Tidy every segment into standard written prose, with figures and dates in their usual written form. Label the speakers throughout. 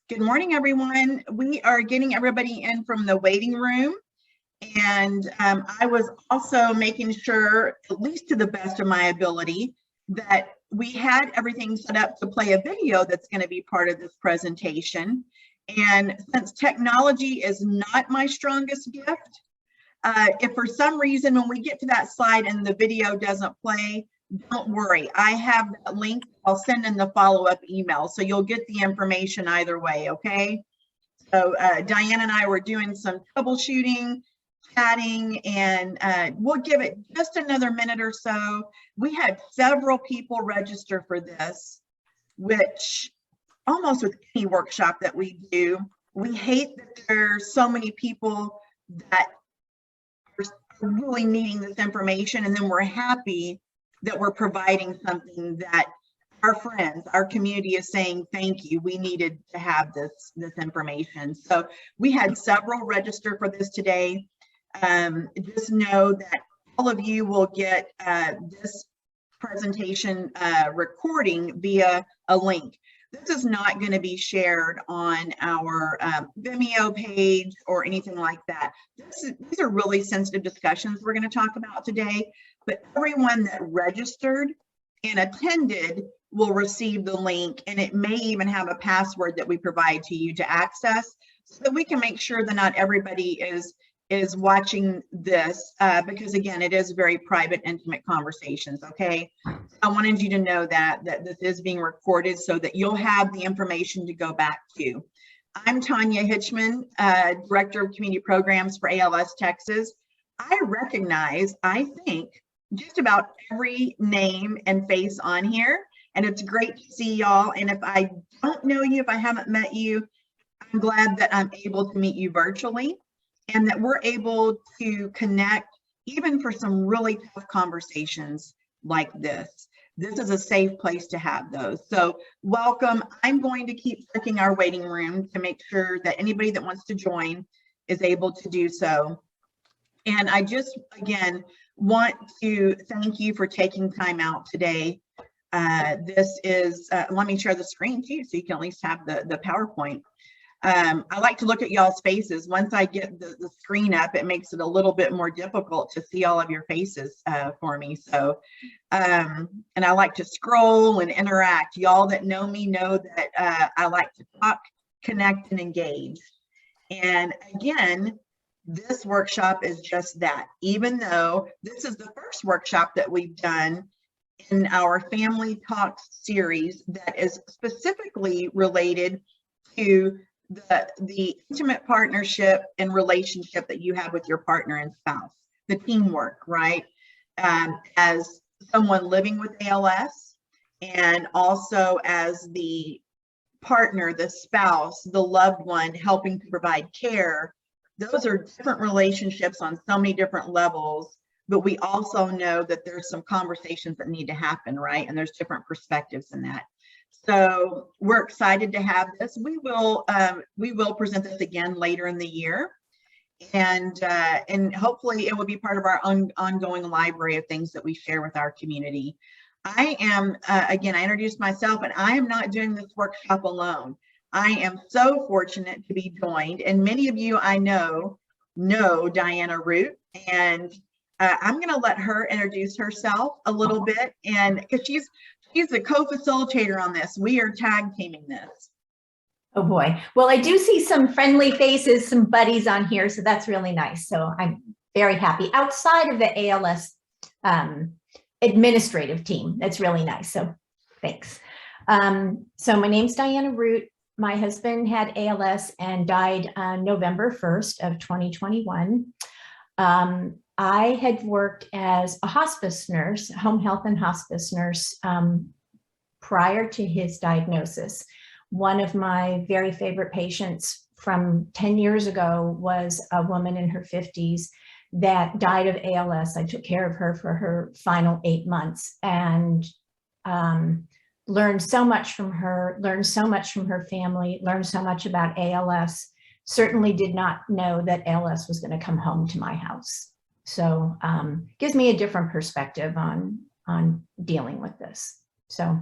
Speaker 1: Good morning, everyone. We are getting everybody in from the waiting room. And I was also making sure, at least to the best of my ability, that we had everything set up to play a video that's going to be part of this presentation. And since technology is not my strongest gift, if for some reason when we get to that slide and the video doesn't play, don't worry. I have that link. I'll send in the follow-up email, so you'll get the information either way, okay? So Diane and I were doing some troubleshooting, chatting, and we'll give it just another minute or so. We had several people register for this, which almost with any workshop that we do, we hate that there's so many people that are really needing this information, and then we're happy that we're providing something that our friends, our community is saying, thank you, we needed to have this information. So we had several register for this today. Just know that all of you will get this presentation recording via a link. This is not going to be shared on our Vimeo page or anything like that. These are really sensitive discussions we're going to talk about today, but everyone that registered and attended will receive the link, and it may even have a password that we provide to you to access, so that we can make sure that not everybody is watching this, because again, it is very private, intimate conversations, okay? I wanted you to know that this is being recorded so that you'll have the information to go back to. I'm Tanya Hitchman, Director of Community Programs for ALS Texas. I recognize, I think, just about every name and face on here, and it's great to see y'all. And if I don't know you, if I haven't met you, I'm glad that I'm able to meet you virtually, and that we're able to connect even for some really tough conversations like this. This is a safe place to have those. So welcome. I'm going to keep checking our waiting room to make sure that anybody that wants to join is able to do so. And I just, again, want to thank you for taking time out today. This is, let me share the screen too, so you can at least have the PowerPoint. I like to look at y'all's faces. Once I get the screen up, it makes it a little bit more difficult to see all of your faces for me. So, and I like to scroll and interact. Y'all that know me know that I like to talk, connect, and engage. And again, this workshop is just that. Even though this is the first workshop that we've done in our Family Talks series that is specifically related to the intimate partnership and relationship that you have with your partner and spouse, the teamwork, right? As someone living with ALS, and also as the partner, the spouse, the loved one helping to provide care. Those are different relationships on so many different levels, but we also know that there's some conversations that need to happen, right? And there's different perspectives in that. So we're excited to have this. We will present this again later in the year, and hopefully it will be part of our ongoing library of things that we share with our community. I am again, I introduced myself, and I am not doing this workshop alone. I am so fortunate to be joined, and many of you I know Diana Root, and I'm going to let her introduce herself a little bit, and because she's the co-facilitator on this. We are tag teaming this.
Speaker 2: Oh boy. Well, I do see some friendly faces, some buddies on here, so that's really nice. So I'm very happy. Outside of the ALS administrative team, that's really nice. So thanks. So my name's Diana Root. My husband had ALS and died on November 1st of 2021. I had worked as a hospice nurse, home health and hospice nurse, prior to his diagnosis. One of my very favorite patients from 10 years ago was a woman in her 50s that died of ALS. I took care of her for her final 8 months, and learned so much from her, learned so much from her family, learned so much about ALS. Certainly did not know that ALS was going to come home to my house. So gives me a different perspective on dealing with this. So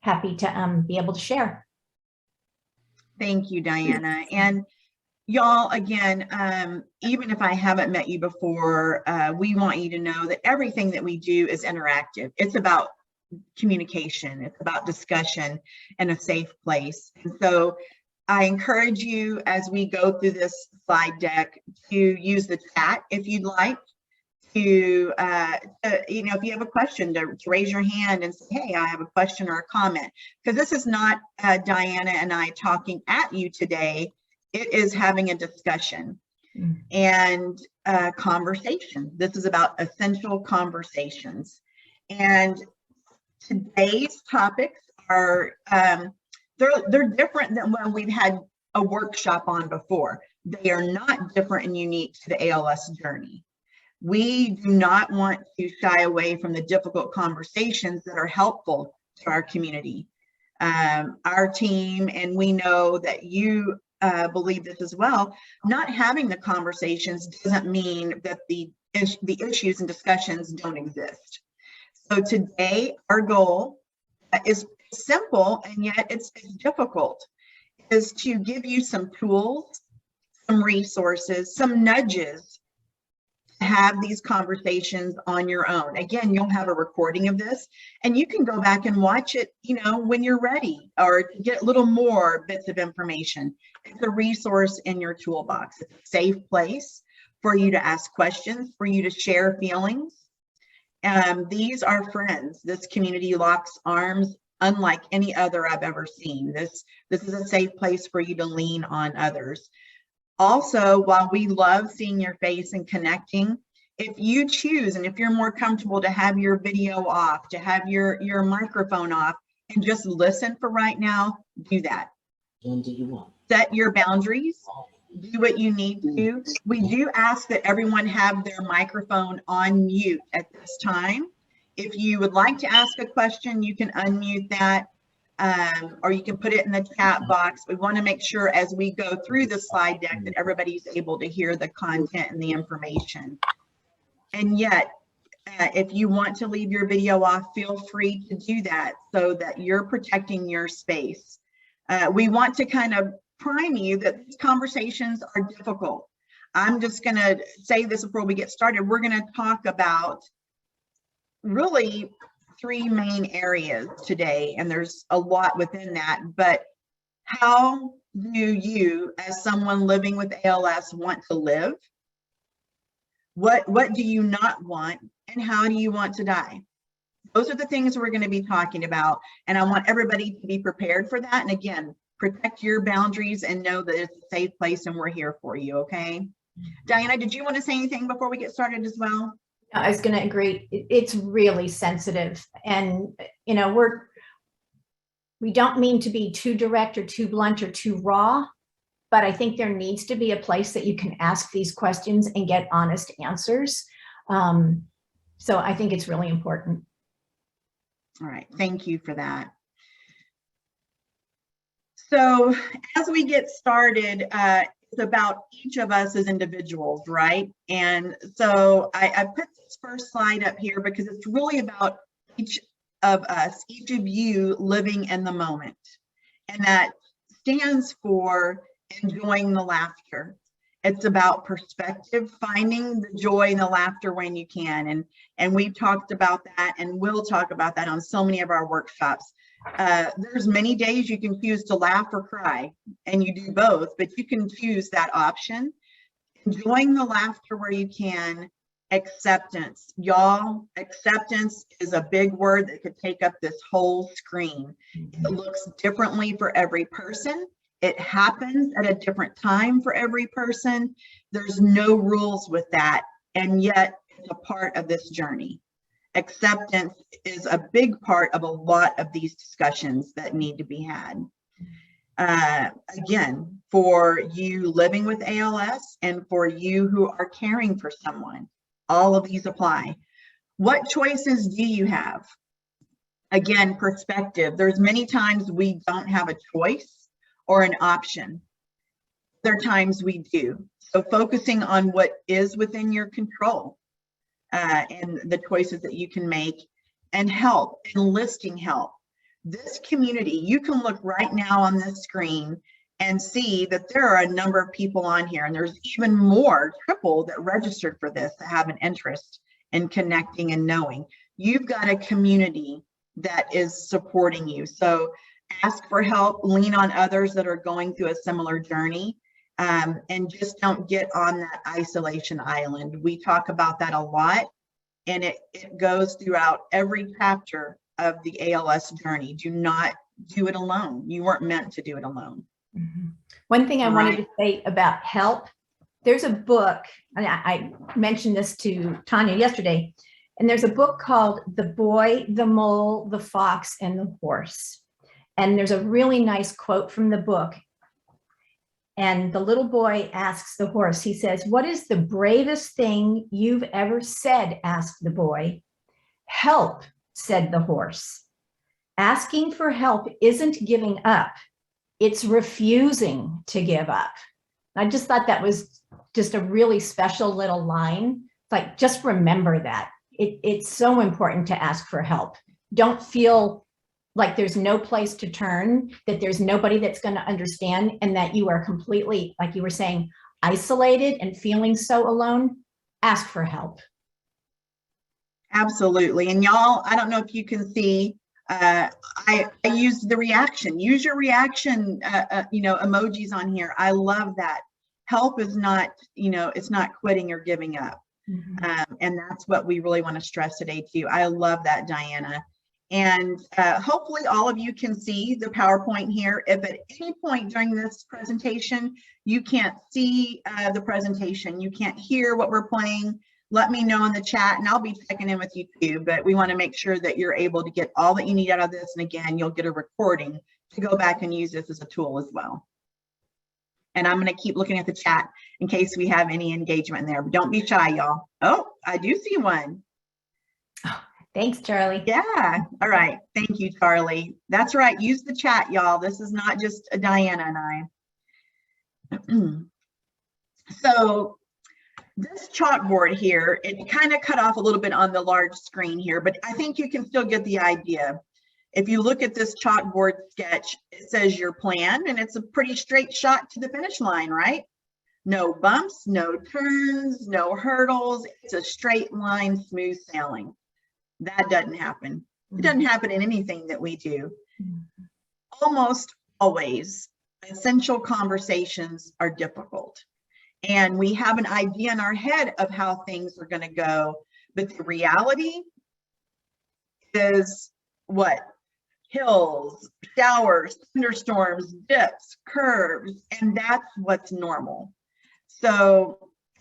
Speaker 2: happy to be able to share.
Speaker 1: Thank you, Diana. And y'all, again, even if I haven't met you before, we want you to know that everything that we do is interactive. It's about communication, it's about discussion and a safe place. And so I encourage you as we go through this slide deck to use the chat if you'd like to, you know, if you have a question, to raise your hand and say, hey, I have a question or a comment, because this is not Diana and I talking at you today. It is having a discussion and conversation. This is about essential conversations. And today's topics are, they're different than when we've had a workshop on before. They are not different and unique to the ALS journey. We do not want to shy away from the difficult conversations that are helpful to our community. Our team, and we know that you believe this as well, not having the conversations doesn't mean that the issues and discussions don't exist. So today, our goal is simple, and yet it's difficult, is to give you some tools, some resources, some nudges to have these conversations on your own. Again, you'll have a recording of this, and you can go back and watch it, you know, when you're ready, or to get a little more bits of information. It's a resource in your toolbox. It's a safe place for you to ask questions, for you to share feelings. These are friends. This community locks arms unlike any other I've ever seen. This is a safe place for you to lean on others. Also, while we love seeing your face and connecting, if you choose, and if you're more comfortable to have your video off, to have your microphone off, and just listen for right now, do that.
Speaker 3: And do you want?
Speaker 1: Set your boundaries. Do what you need to. We do ask that everyone have their microphone on mute at this time. If you would like to ask a question, you can unmute that, or you can put it in the chat box. We want to make sure as we go through the slide deck that everybody's able to hear the content and the information. And yet, if you want to leave your video off, feel free to do that so that you're protecting your space. We want to kind of prime you that these conversations are difficult. I'm just going to say this before we get started. We're going to talk about really three main areas today, and there's a lot within that, but how do you, as someone living with ALS, want to live? What do you not want, and how do you want to die? Those are the things we're going to be talking about, and I want everybody to be prepared for that. And again, protect your boundaries and know that it's a safe place and we're here for you, okay? Diana, did you want to say anything before we get started as well?
Speaker 2: I was going to agree. It's really sensitive, and you know, we don't mean to be too direct or too blunt or too raw, but I think there needs to be a place that you can ask these questions and get honest answers. So I think it's really important.
Speaker 1: All right, thank you for that. So as we get started, it's about each of us as individuals, right? And so I put this first slide up here because it's really about each of us, each of you living in the moment. And that stands for enjoying the laughter. It's about perspective, finding the joy and the laughter when you can. And we've talked about that, and we'll talk about that on so many of our workshops. There's many days you can choose to laugh or cry, and you do both, but you can choose that option. Enjoying the laughter where you can. Acceptance. Y'all, acceptance is a big word that could take up this whole screen. It looks differently for every person. It happens at a different time for every person. There's no rules with that, and yet it's a part of this journey. Acceptance is a big part of a lot of these discussions that need to be had. Again, for you living with ALS and for you who are caring for someone, all of these apply. What choices do you have? Again, perspective. There's many times we don't have a choice or an option. There are times we do. So focusing on what is within your control and the choices that you can make, and help, enlisting help. This community, you can look right now on this screen and see that there are a number of people on here, and there's even more, triple, that registered for this, that have an interest in connecting and knowing. You've got a community that is supporting you. So ask for help, lean on others that are going through a similar journey, and just don't get on that isolation island. We talk about that a lot, and it goes throughout every chapter of the ALS journey. Do not do it alone. You weren't meant to do it alone.
Speaker 2: Mhm. One thing I wanted to say about help, there's a book, and I mentioned this to Tanya yesterday, and there's a book called The Boy, the Mole, the Fox, and the Horse. And there's a really nice quote from the book. And the little boy asks the horse, he says, "What is the bravest thing you've ever said?" asked the boy. "Help," said the horse. "Asking for help isn't giving up. It's refusing to give up." I just thought that was just a really special little line. It's like, just remember that. It's so important to ask for help. Don't feel like there's no place to turn, that there's nobody that's going to understand, and that you are completely, like you were saying, isolated and feeling so alone. Ask for help.
Speaker 1: Absolutely. And y'all, I don't know if you can see, I use the reaction. Use your reaction, emojis on here. I love that. Help is not, it's not quitting or giving up.
Speaker 2: Mm-hmm.
Speaker 1: And that's what we really want to stress today too. I love that, Diana. And hopefully all of you can see the PowerPoint here. If at any point during this presentation, you can't see the presentation, you can't hear what we're playing, let me know in the chat, and I'll be checking in with you too. But we want to make sure that you're able to get all that you need out of this. And again, you'll get a recording to go back and use this as a tool as well. And I'm going to keep looking at the chat in case we have any engagement in there. But don't be shy, y'all. Oh, I do see one.
Speaker 2: Oh, thanks, Charlie.
Speaker 1: Yeah. All right. Thank you, Charlie. That's right. Use the chat, y'all. This is not just Diana and I. So this chalkboard here, it kind of cut off a little bit on the large screen here, but I think you can still get the idea. If you look at this chalkboard sketch, it says your plan, and it's a pretty straight shot to the finish line, right? No bumps, no turns, no hurdles. It's a straight line, smooth sailing. That doesn't happen. It doesn't happen in anything that we do. Almost always, essential conversations are difficult. And we have an idea in our head of how things are going to go. But the reality is what? Hills, showers, thunderstorms, dips, curves, and that's what's normal. So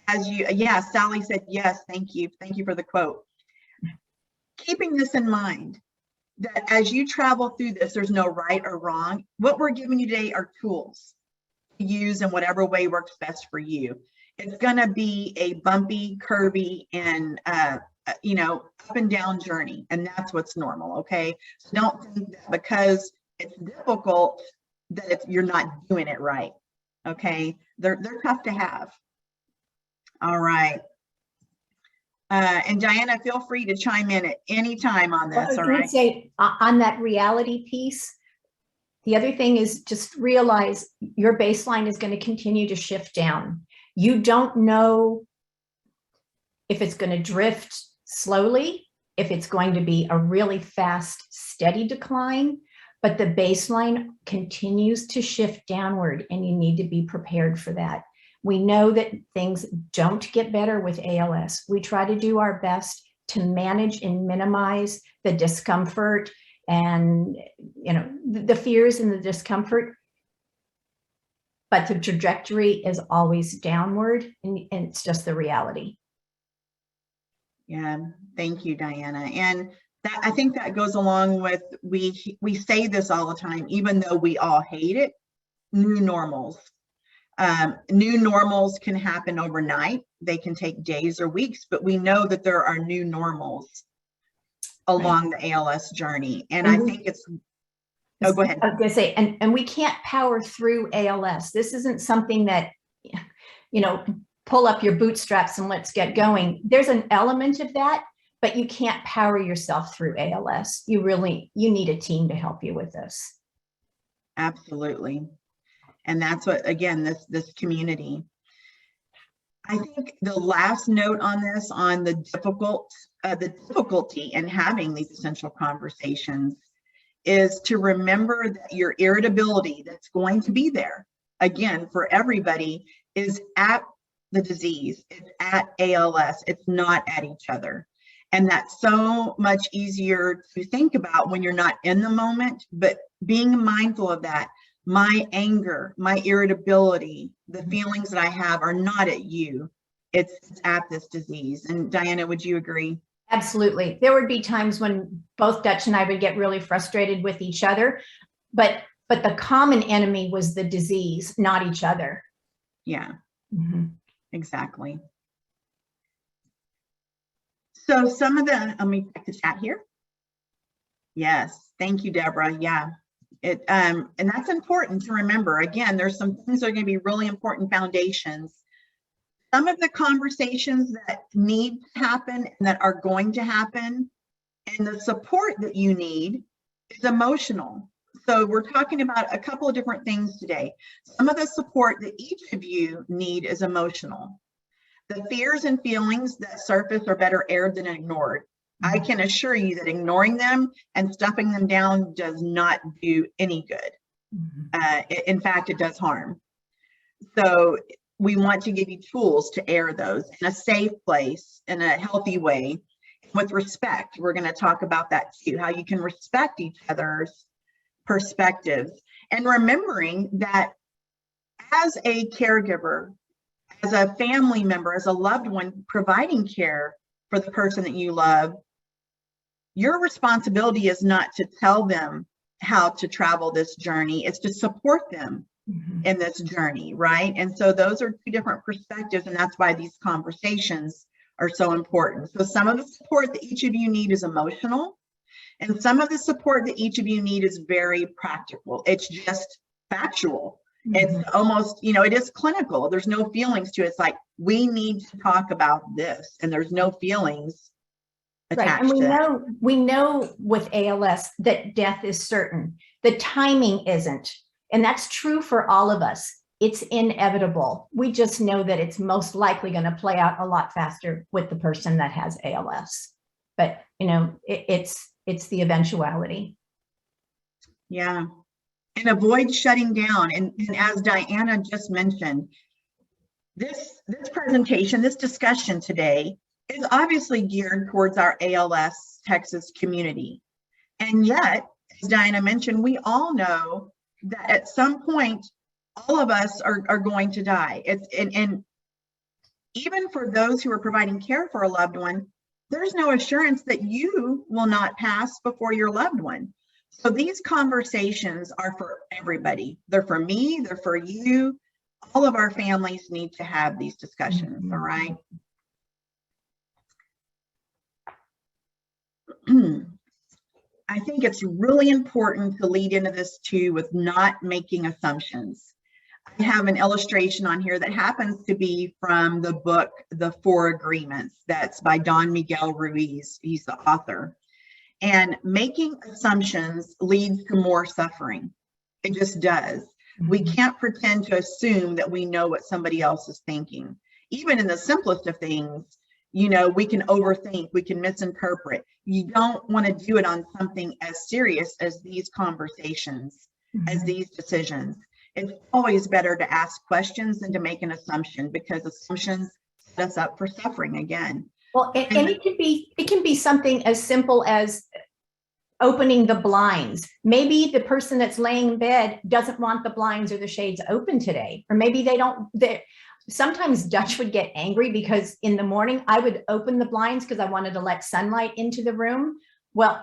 Speaker 1: Sally said, yes, thank you. Thank you for the quote. Keeping this in mind, that as you travel through this, there's no right or wrong. What we're giving you today are tools to use in whatever way works best for you. It's going to be a bumpy, curvy, and up and down journey, and that's what's normal. Okay, so don't think that because it's difficult that you're not doing it right. Okay, they're tough to have. All right. And Diana, feel free to chime in at any time on this.
Speaker 2: All right. Say on that reality piece, the other thing is just realize your baseline is going to continue to shift down. You don't know if it's going to drift slowly, if it's going to be a really fast, steady decline, but the baseline continues to shift downward, and you need to be prepared for that. We know that things don't get better with ALS. We try to do our best to manage and minimize the discomfort and the fears and the discomfort, but the trajectory is always downward, and it's just the reality.
Speaker 1: Yeah, thank you, Diana. And that, I think that goes along with, we say this all the time, even though we all hate it, new normals. New normals can happen overnight. They can take days or weeks, but we know that there are new normals along the ALS journey. And I think it's, oh, go ahead.
Speaker 2: I was going to say, and we can't power through ALS. This isn't something that, pull up your bootstraps and let's get going. There's an element of that, but you can't power yourself through ALS. You need a team to help you with this.
Speaker 1: Absolutely. And that's what, again, this community. I think the last note on this, on the difficulty in having these essential conversations, is to remember that your irritability that's going to be there, again, for everybody, is at the disease, it's at ALS, it's not at each other. And that's so much easier to think about when you're not in the moment, but being mindful of that. My anger, my irritability, the feelings that I have are not at you, it's at this disease. And Diana, would you agree?
Speaker 2: Absolutely. There would be times when both Dutch and I would get really frustrated with each other, but the common enemy was the disease, not each other.
Speaker 1: Yeah, exactly. So some of the, let me check the chat here. Yes, thank you, Deborah. Yeah, and that's important to remember. Again, there's some things that are going to be really important foundations. Some of the conversations that need to happen and that are going to happen, and the support that you need is emotional. So we're talking about a couple of different things today. Some of the support that each of you need is emotional. The fears and feelings that surface are better aired than ignored. I can assure you that ignoring them and stuffing them down does not do any good. In fact, it does harm. So we want to give you tools to air those in a safe place, in a healthy way, with respect. We're going to talk about that too, how you can respect each other's perspectives, and remembering that as a caregiver, as a family member, as a loved one, providing care for the person that you love, your responsibility is not to tell them how to travel this journey, it's to support them in this journey, right? And so those are two different perspectives, and that's why these conversations are so important. So some of the support that each of you need is emotional, and some of the support that each of you need is very practical. It's just factual. It's almost, it is clinical. There's no feelings to it. It's like, we need to talk about this, and there's no feelings attached.
Speaker 2: Right. And we know with ALS that death is certain. The timing isn't. And that's true for all of us. It's inevitable. We just know that it's most likely going to play out a lot faster with the person that has ALS. But, it's the eventuality.
Speaker 1: Yeah. And avoid shutting down. And as Diana just mentioned, this presentation, this discussion today is obviously geared towards our ALS Texas community. And yet, as Diana mentioned, we all know that at some point, all of us are going to die. And even for those who are providing care for a loved one, there's no assurance that you will not pass before your loved one. So these conversations are for everybody. They're for me, they're for you. All of our families need to have these discussions, all right? I think it's really important to lead into this too with not making assumptions. I have an illustration on here that happens to be from the book, The Four Agreements. That's by Don Miguel Ruiz. He's the author. And making assumptions leads to more suffering. It just does. We can't pretend to assume that we know what somebody else is thinking. Even in the simplest of things, we can overthink, we can misinterpret. You don't want to do it on something as serious as these conversations, as these decisions. It's always better to ask questions than to make an assumption, because assumptions set us up for suffering again.
Speaker 2: Well, and it can be something as simple as opening the blinds. Maybe the person that's laying in bed doesn't want the blinds or the shades open today, or maybe they don't. Sometimes Dutch would get angry because in the morning I would open the blinds because I wanted to let sunlight into the room. Well,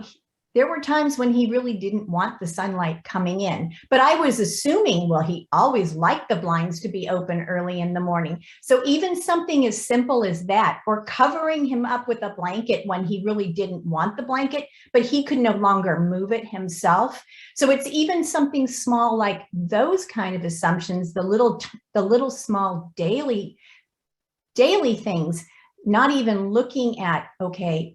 Speaker 2: there were times when he really didn't want the sunlight coming in, but I was assuming, well, he always liked the blinds to be open early in the morning. So even something as simple as that, or covering him up with a blanket when he really didn't want the blanket, but he could no longer move it himself. So it's even something small like those kind of assumptions, the little small daily things, not even looking at, okay,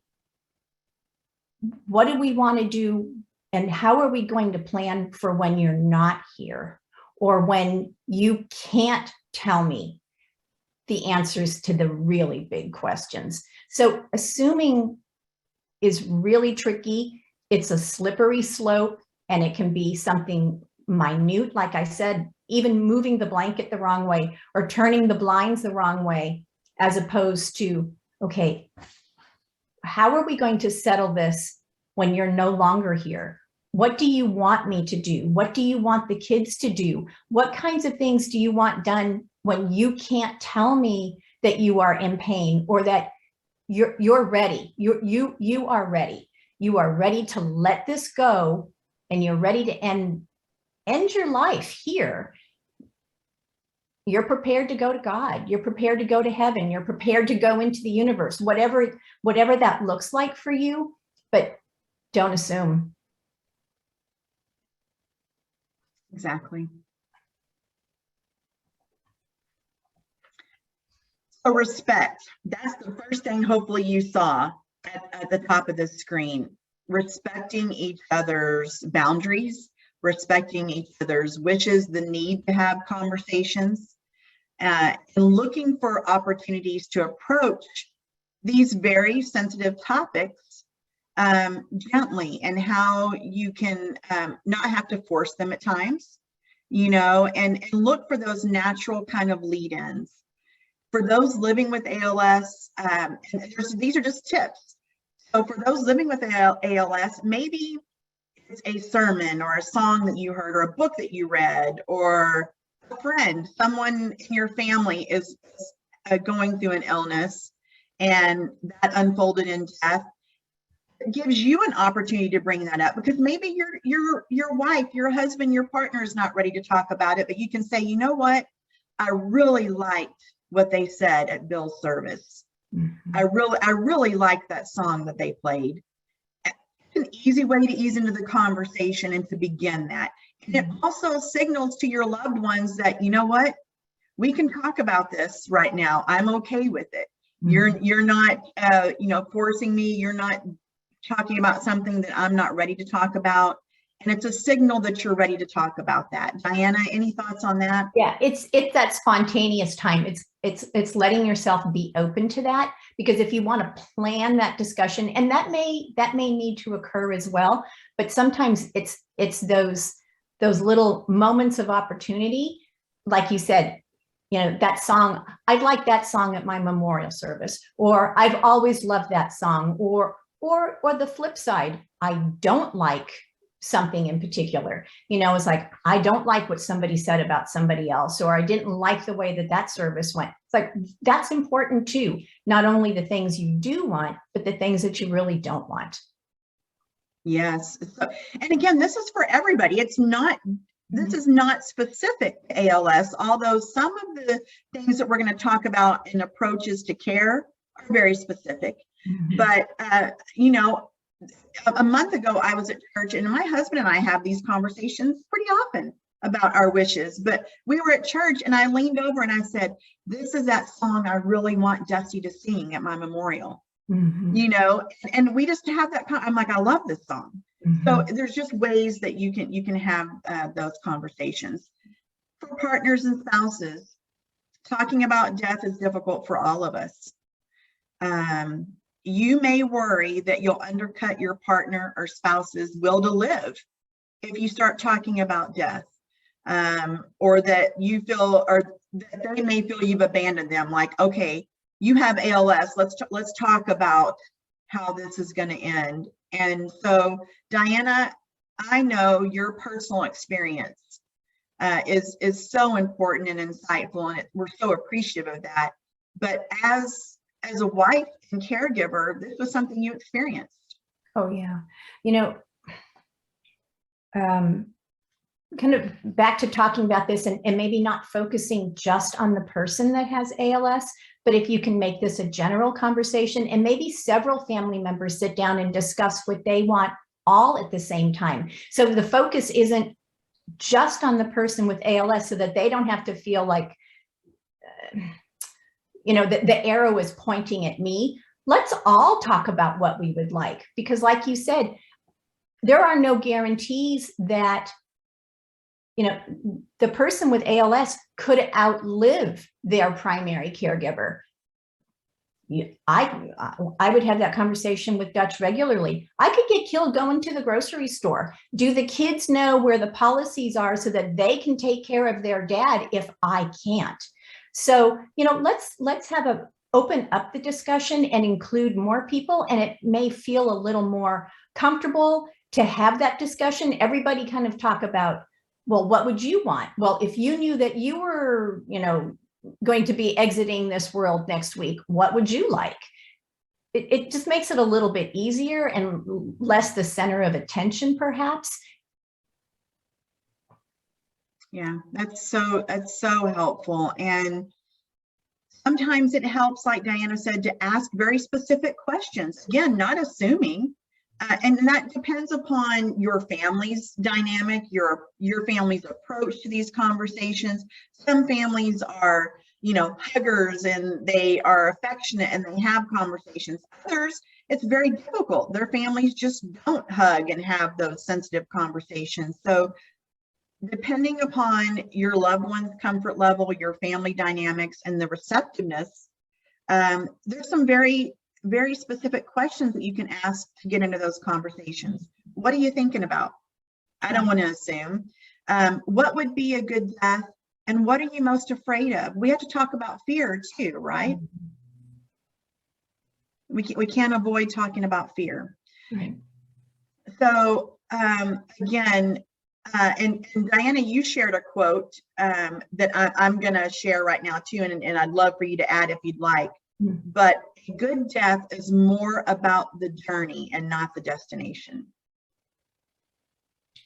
Speaker 2: what do we want to do and how are we going to plan for when you're not here? or when you can't tell me the answers to the really big questions. So assuming is really tricky. It's a slippery slope, and it can be something minute. Like I said, even moving the blanket the wrong way or turning the blinds the wrong way, as opposed to, okay, how are we going to settle this when you're no longer here? What do you want me to do? What do you want the kids to do? What kinds of things do you want done when you can't tell me that you are in pain, or that you're ready? You are ready. You are ready to let this go, and you're ready to end your life here. You're prepared to go to God. You're prepared to go to heaven. You're prepared to go into the universe, whatever that looks like for you, but don't assume.
Speaker 1: Exactly. So respect, that's the first thing hopefully you saw at the top of the screen. Respecting each other's boundaries, respecting each other's wishes, the need to have conversations, and looking for opportunities to approach these very sensitive topics gently, and how you can not have to force them at times, and look for those natural kind of lead-ins. For those living with ALS, and these are just tips. So for those living with ALS, maybe it's a sermon or a song that you heard or a book that you read, or a friend, someone in your family is going through an illness and that unfolded in death. It gives you an opportunity to bring that up, because maybe your wife, your husband, your partner is not ready to talk about it, but you can say, you know what, I really liked what they said at Bill's service. Mm-hmm. I really liked that song that they played. It's an easy way to ease into the conversation and to begin that. And it also signals to your loved ones that, you know what, we can talk about this right now. I'm okay with it. Mm-hmm. You're not, forcing me. You're not talking about something that I'm not ready to talk about. And it's a signal that you're ready to talk about that. Diana, any thoughts on that?
Speaker 2: Yeah, it's that spontaneous time. It's letting yourself be open to that, because if you want to plan that discussion, and that may need to occur as well, but sometimes it's those little moments of opportunity, like you said, that song, I'd like that song at my memorial service, or I've always loved that song, or the flip side, I don't like something in particular. It's like, I don't like what somebody said about somebody else, or I didn't like the way that service went. It's like, that's important too. Not only the things you do want, but the things that you really don't want.
Speaker 1: Yes. So, and again, this is for everybody. This is not specific to ALS, although some of the things that we're going to talk about in approaches to care are very specific. Mm-hmm. But, a month ago, I was at church, and my husband and I have these conversations pretty often about our wishes. But we were at church, and I leaned over and I said, this is that song I really want Dusty to sing at my memorial. Mm-hmm. And we just have that. I'm like, I love this song. Mm-hmm. So there's just ways that you can have those conversations. For partners and spouses, talking about death is difficult for all of us. You may worry that you'll undercut your partner or spouse's will to live if you start talking about death, or that you feel, or that they may feel you've abandoned them. Like, okay, you have ALS. Let's talk about how this is going to end. And so, Diana, I know your personal experience is so important and insightful, and we're so appreciative of that. But as a wife and caregiver, this was something you experienced.
Speaker 2: Oh yeah. Kind of back to talking about this, and maybe not focusing just on the person that has ALS, but if you can make this a general conversation, and maybe several family members sit down and discuss what they want all at the same time. So the focus isn't just on the person with ALS, so that they don't have to feel like, the arrow is pointing at me. Let's all talk about what we would like, because like you said, there are no guarantees that you know, the person with ALS could outlive their primary caregiver. I would have that conversation with Dutch regularly. I could get killed going to the grocery store. Do the kids know where the policies are so that they can take care of their dad if I can't? So, you know, let's have a open up the discussion and include more people, and it may feel a little more comfortable to have that discussion. Everybody kind of talk about, well, what would you want? Well, if you knew that you were, you know, going to be exiting this world next week, what would you like? It just makes it a little bit easier and less the center of attention, perhaps.
Speaker 1: Yeah, that's so helpful. And sometimes it helps, like Diana said, to ask very specific questions. Again, not assuming. And that depends upon your family's dynamic, your family's approach to these conversations. Some families are, you know, huggers and they are affectionate and they have conversations. Others, it's very difficult. Their families just don't hug and have those sensitive conversations. So depending upon your loved one's comfort level, your family dynamics, and the receptiveness, there's some very specific questions that you can ask to get into those conversations. What are you thinking about? I don't want to assume. What would be a good death? And what are you most afraid of? We have to talk about fear too, right? We can't avoid talking about fear.
Speaker 2: Right.
Speaker 1: So again, and Diana, you shared a quote that I'm going to share right now too, and I'd love for you to add if you'd like. But a good death is more about the journey and not the destination.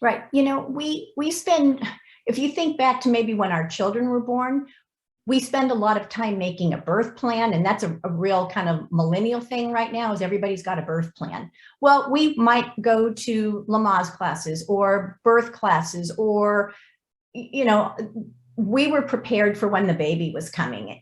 Speaker 2: Right. You know, we spend, if you think back to maybe when our children were born, we spend a lot of time making a birth plan, and that's a real kind of millennial thing right now, is everybody's got a birth plan. Well, we might go to Lamaze classes or birth classes, or, you know, we were prepared for when the baby was coming.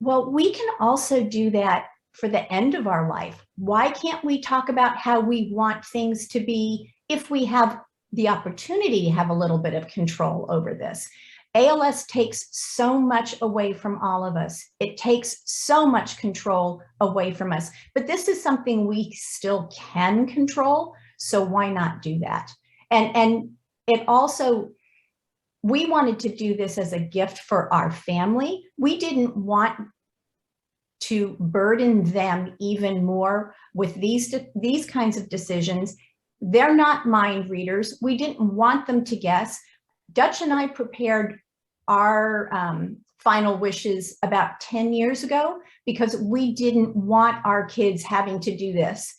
Speaker 2: Well, we can also do that for the end of our life. Why can't we talk about how we want things to be if we have the opportunity to have a little bit of control over this? ALS takes so much away from all of us. It takes so much control away from us. But this is something we still can control. So why not do that? And it also, we wanted to do this as a gift for our family. We didn't want to burden them even more with these kinds of decisions. They're not mind readers. We didn't want them to guess. Dutch and I prepared our final wishes about 10 years ago because we didn't want our kids having to do this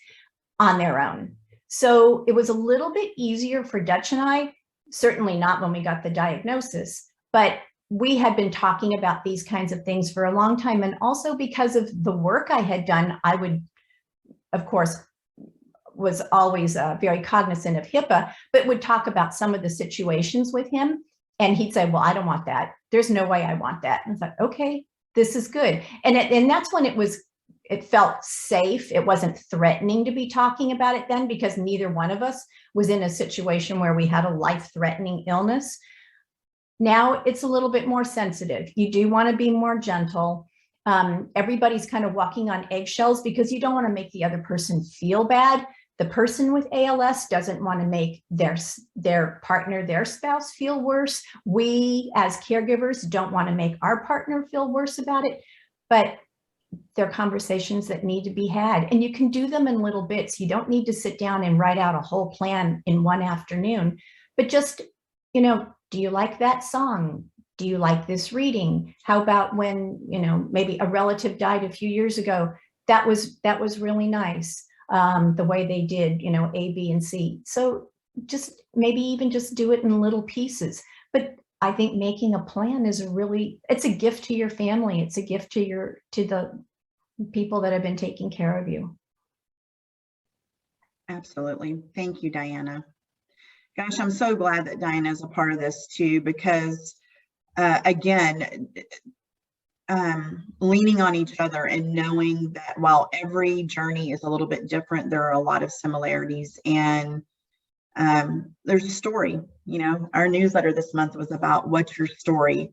Speaker 2: on their own. So it was a little bit easier for Dutch and I, certainly not when we got the diagnosis, but we had been talking about these kinds of things for a long time. And also because of the work I had done, I would, of course, was always very cognizant of HIPAA, but would talk about some of the situations with him. And he'd say, well, I don't want that. There's no way I want that. And I thought, okay, this is good. And that's when it felt safe. It wasn't threatening to be talking about it then, because neither one of us was in a situation where we had a life-threatening illness. Now it's a little bit more sensitive. You do want to be more gentle. Everybody's kind of walking on eggshells because you don't want to make the other person feel bad. The person with ALS doesn't want to make their partner, their spouse feel worse. We as caregivers don't want to make our partner feel worse about it, but they're conversations that need to be had, and you can do them in little bits. You don't need to sit down and write out a whole plan in one afternoon, but just, you know, do you like that song? Do you like this reading? How about when, you know, maybe a relative died a few years ago? That was really nice. The way they did, you know, A, B, and C. So just maybe even just do it in little pieces. But I think making a plan is it's a gift to your family. It's a gift to the people that have been taking care of you.
Speaker 1: Absolutely. Thank you, Diana. Gosh, I'm so glad that Diana is a part of this too, because again, leaning on each other and knowing that while every journey is a little bit different, there are a lot of similarities. And There's a story. Our newsletter this month was about what's your story.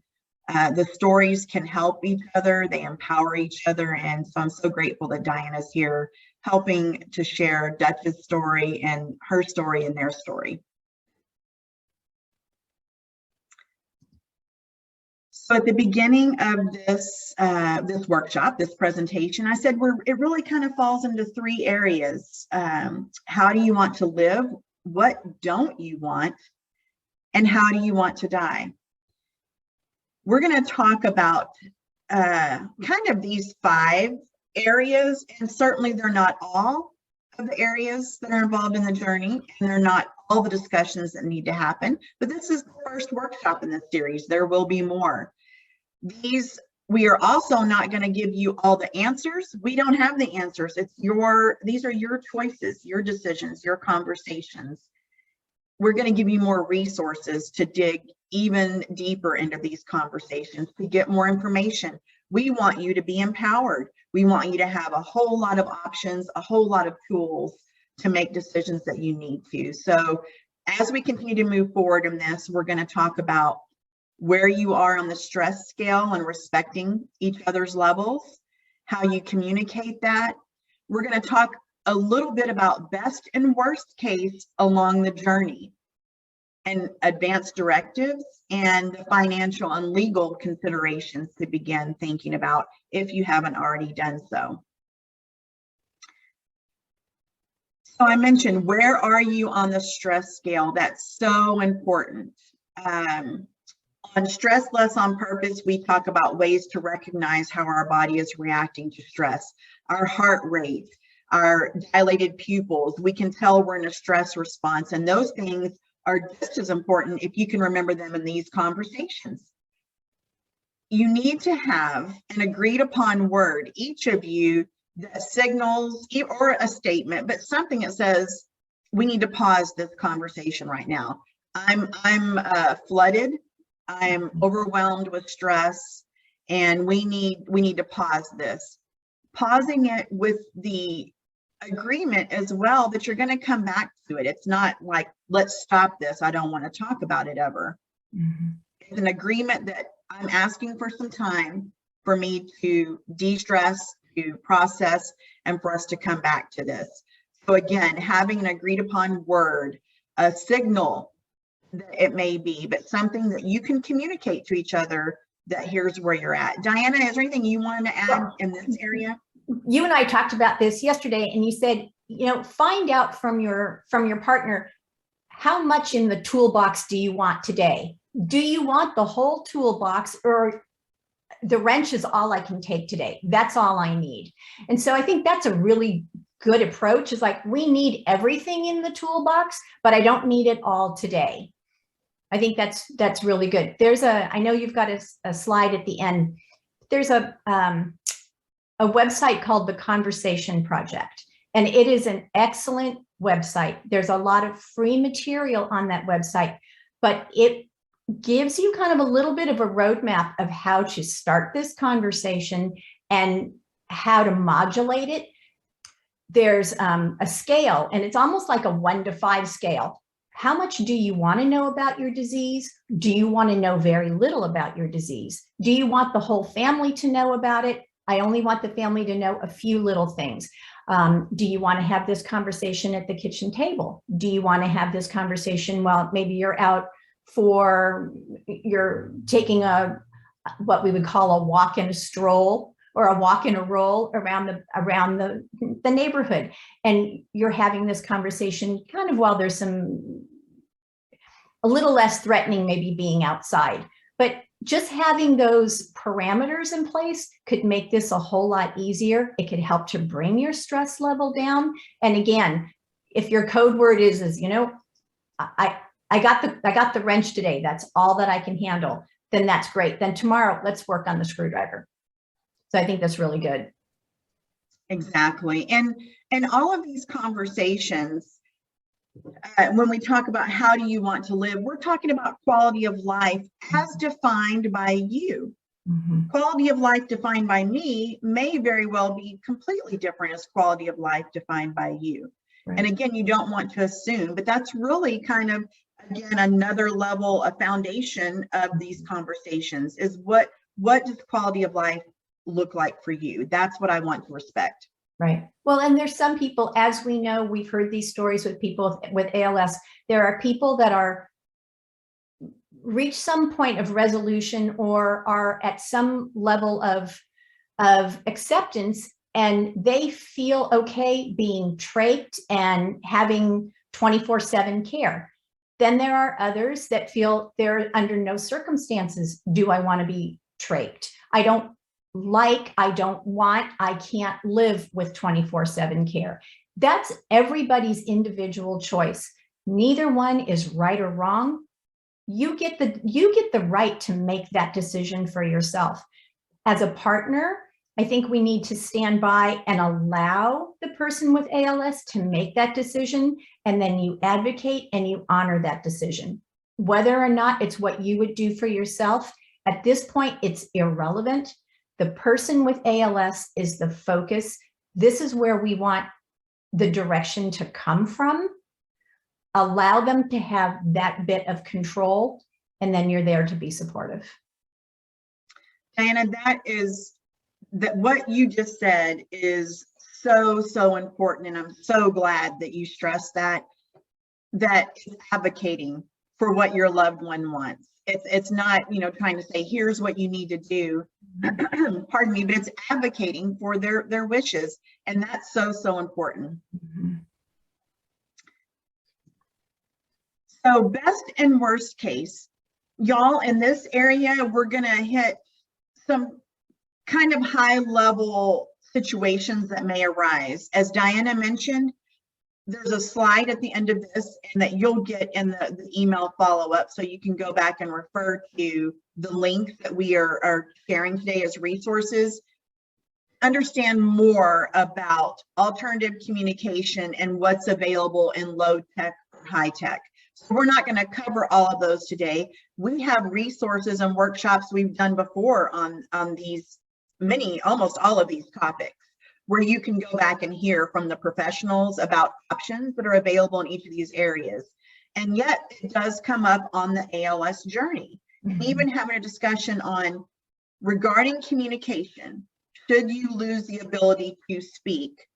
Speaker 1: The stories can help each other, they empower each other, and so I'm so grateful that Diana's here helping to share Dutch's story and her story and their story. So at the beginning of this workshop, this presentation, I said it really kind of falls into 3 areas. How do you want to live? What don't you want? And how do you want to die? We're going to talk about kind of these 5 areas, and certainly they're not all of the areas that are involved in the journey, and they're not all the discussions that need to happen, but this is the first workshop in this series. There will be more. We are also not going to give you all the answers. We don't have the answers. These are your choices, your decisions, your conversations. We're going to give you more resources to dig even deeper into these conversations, to get more information. We want you to be empowered. We want you to have a whole lot of options, a whole lot of tools to make decisions that you need to. So as we continue to move forward in this, we're going to talk about where you are on the stress scale and respecting each other's levels, how you communicate that. We're going to talk a little bit about best and worst case along the journey, and advanced directives, and the financial and legal considerations to begin thinking about if you haven't already done so. So I mentioned, where are you on the stress scale? That's so important. On Stress Less on Purpose, we talk about ways to recognize how our body is reacting to stress. Our heart rate, our dilated pupils, we can tell we're in a stress response, and those things are just as important if you can remember them in these conversations. You need to have an agreed upon word, each of you, that signals, or a statement, but something that says, we need to pause this conversation right now. I'm flooded, I'm overwhelmed with stress, and we need to pause this. Pausing it with the agreement as well that you're going to come back to it. It's not like, let's stop this, I don't want to talk about it ever. Mm-hmm. It's an agreement that I'm asking for some time for me to de-stress, to process, and for us to come back to this. So again, having an agreed upon word, a signal that it may be, but something that you can communicate to each other that here's where you're at. Diana, is there anything you wanted to add in this area?
Speaker 2: You and I talked about this yesterday, and you said, find out from your partner, how much in the toolbox do you want today? Do you want the whole toolbox, or the wrench is all I can take today? That's all I need. And so I think that's a really good approach, is like, we need everything in the toolbox, but I don't need it all today. I think that's really good. I know you've got a slide at the end. There's a website called The Conversation Project, and it is an excellent website. There's a lot of free material on that website, but it gives you kind of a little bit of a roadmap of how to start this conversation and how to modulate it. There's a scale, and it's almost like a 1 to 5 scale. How much do you want to know about your disease? Do you want to know very little about your disease? Do you want the whole family to know about it? I only want the family to know a few little things. Do you want to have this conversation at the kitchen table? Do you want to have this conversation while maybe you're out you're taking what we would call a walk and a stroll, or a walk and a roll around the neighborhood, and you're having this conversation kind of while there's a little less threatening, maybe being outside. But just having those parameters in place could make this a whole lot easier. It could help to bring your stress level down. And again, if your code word is I got the wrench today, that's all that I can handle, then that's great. Then tomorrow, let's work on the screwdriver. So I think that's really good.
Speaker 1: Exactly. And all of these conversations, when we talk about how do you want to live, we're talking about quality of life as defined by you. Mm-hmm. Quality of life defined by me may very well be completely different as quality of life defined by you.
Speaker 2: Right.
Speaker 1: And again, you don't want to assume, but that's really kind of, again, another level of foundation of these conversations is what does quality of life look like for you? That's what I want to respect.
Speaker 2: Right. Well, and there's some people, as we know, we've heard these stories with people with ALS. There are people that are reach some point of resolution or are at some level of acceptance, and they feel okay being trached and having 24/7 care. Then there are others that feel they're under no circumstances do I want to be trached. I don't want, I can't live with 24/7 care. That's everybody's individual choice. Neither one is right or wrong. You get the right to make that decision for yourself. As a partner, I think we need to stand by and allow the person with ALS to make that decision, and then you advocate and you honor that decision. Whether or not it's what you would do for yourself, at this point, it's irrelevant. The person with ALS is the focus. This is where we want the direction to come from. Allow them to have that bit of control, and then you're there to be supportive.
Speaker 1: Diana, that what you just said is so important, and I'm so glad that you stressed that is advocating for what your loved one wants. It's not, trying to say, here's what you need to do, pardon me, but it's advocating for their wishes, and that's so important.
Speaker 2: Mm-hmm.
Speaker 1: So best and worst case, y'all, in this area, we're gonna hit some kind of high level situations that may arise. As Diana mentioned, there's a slide at the end of this, and that you'll get in the email follow-up, so you can go back and refer to the link that we are sharing today as resources. Understand more about alternative communication and what's available in low tech or high tech. So we're not going to cover all of those today. We have resources and workshops we've done before on these almost all of these topics, where you can go back and hear from the professionals about options that are available in each of these areas. And yet it does come up on the ALS journey.
Speaker 2: Mm-hmm.
Speaker 1: Even having a discussion on regarding communication, should you lose the ability to speak?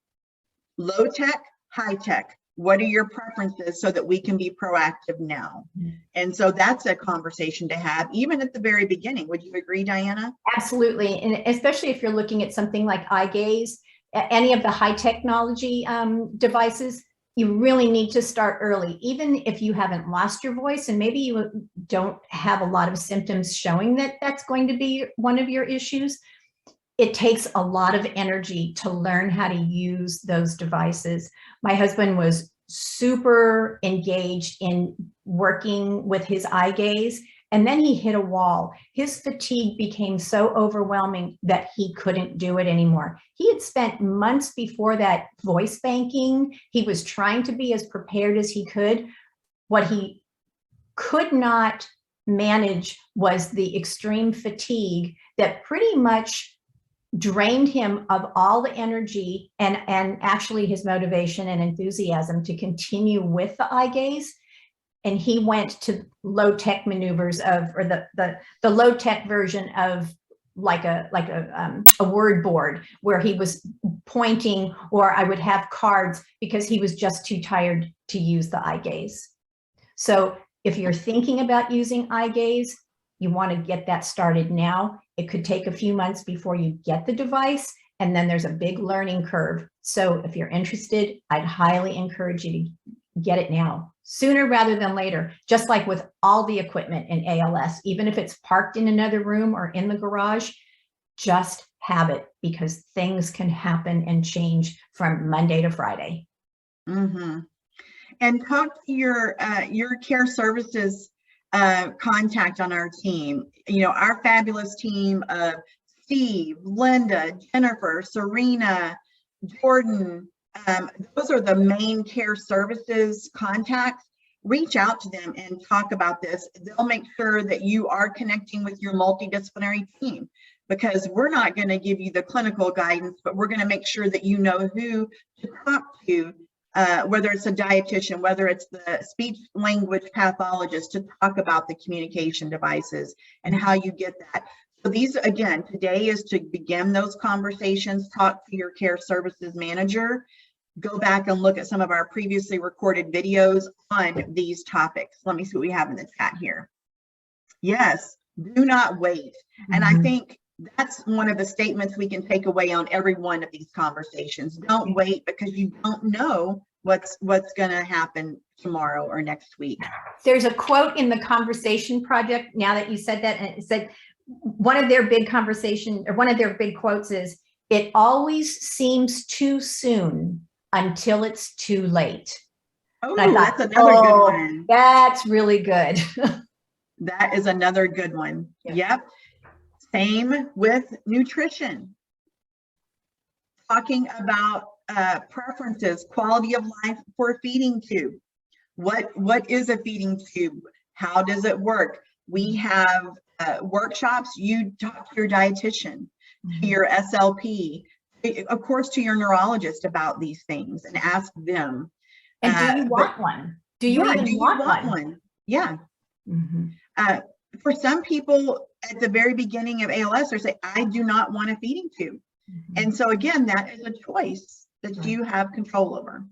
Speaker 1: Low tech, high tech, what are your preferences so that we can be proactive now? Mm-hmm. And so that's a conversation to have, even at the very beginning. Would you agree, Diana?
Speaker 2: Absolutely. And especially if you're looking at something like eye gaze, any of the high technology devices, you really need to start early. Even if you haven't lost your voice and maybe you don't have a lot of symptoms showing that that's going to be one of your issues, it takes a lot of energy to learn how to use those devices. My husband was super engaged in working with his eye gaze, and then he hit a wall. His fatigue became so overwhelming that he couldn't do it anymore. He had spent months before that voice banking. He was trying to be as prepared as he could. What he could not manage was the extreme fatigue that pretty much drained him of all the energy and actually his motivation and enthusiasm to continue with the eye gaze. And he went to low tech maneuvers or the low tech version of like a word board where he was pointing, or I would have cards, because he was just too tired to use the eye gaze. So if you're thinking about using eye gaze, you want to get that started now. It could take a few months before you get the device, and then there's a big learning curve. So if you're interested, I'd highly encourage you to get it now, sooner rather than later. Just like with all the equipment in ALS, even if it's parked in another room or in the garage, just have it, because things can happen and change from Monday to Friday.
Speaker 1: Mm-hmm. And talk to your care services contact on our team. Our fabulous team of Steve, Linda, Jennifer, Serena, Jordan, those are the main care services contacts. Reach out to them and talk about this. They'll make sure that you are connecting with your multidisciplinary team, because we're not going to give you the clinical guidance, but we're going to make sure that you know who to talk to whether it's a dietitian, whether it's the speech language pathologist, to talk about the communication devices and how you get that. So these, again, today is to begin those conversations, talk to your care services manager, go back and look at some of our previously recorded videos on these topics. Let me see what we have in the chat here. Yes, do not wait. And I think that's one of the statements we can take away on every one of these conversations. Don't wait, because you don't know what's going to happen tomorrow or next week.
Speaker 2: There's a quote in the Conversation Project, now that you said that, and it said one of their big conversation, or one of their big quotes is, "It always seems too soon until it's too late."
Speaker 1: Oh,
Speaker 2: thought,
Speaker 1: that's another good one.
Speaker 2: That's really good.
Speaker 1: That is another good one. Yep. Same with nutrition. Talking about preferences, quality of life for a feeding tube. What is a feeding tube? How does it work? We have workshops. You talk to your dietitian, to your SLP, of course, to your neurologist about these things, and ask them.
Speaker 2: And do you want one? Do you even want one?
Speaker 1: Yeah. For some people at the very beginning of ALS, they say, I do not want a feeding tube. And so again, that is a choice that you have control over.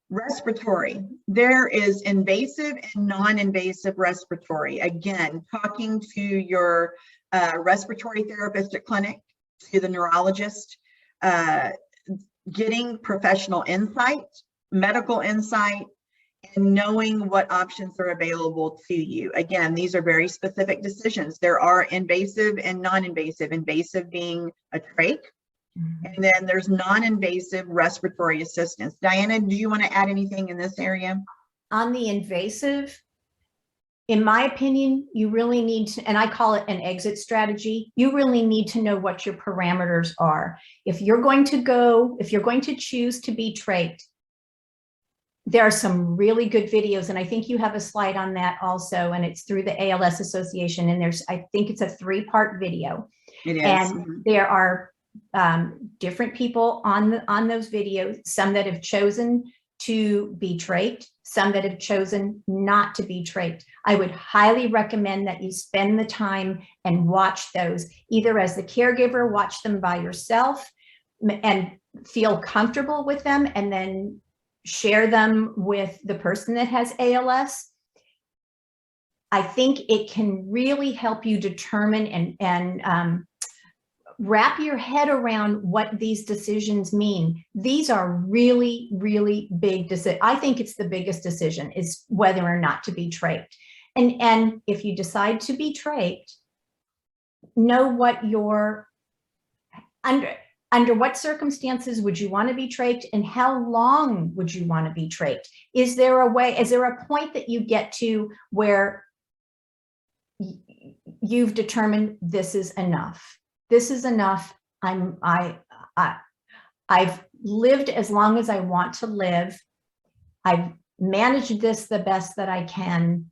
Speaker 1: Respiratory. There is invasive and non-invasive respiratory. Again, talking to your respiratory therapist at clinic, to the neurologist, getting professional insight, medical insight, and knowing what options are available to you. Again, these are very specific decisions. There are invasive and non-invasive, invasive being a trach, and then there's non-invasive respiratory assistance. Diana, do you want to add anything in this area?
Speaker 2: On the invasive, in my opinion, you really need to, and I call it an exit strategy, you really need to know what your parameters are. If you're going to choose to be trached, there are some really good videos, and I think you have a slide on that also, and it's through the ALS Association, and I think it's a 3-part video.
Speaker 1: It is.
Speaker 2: And there are different people on those videos, some that have chosen to be trached, some that have chosen not to be trached. I would highly recommend that you spend the time and watch those, either as the caregiver, watch them by yourself and feel comfortable with them, and then share them with the person that has ALS. I think it can really help you determine and wrap your head around what these decisions mean. These are really, really big decisions. I think it's the biggest decision, is whether or not to be trached. And if you decide to be trached, know what your under what circumstances would you want to be trached, and how long would you want to be trached? Is there a point that you get to where you've determined this is enough? This is enough. I've lived as long as I want to live. I've managed this the best that I can,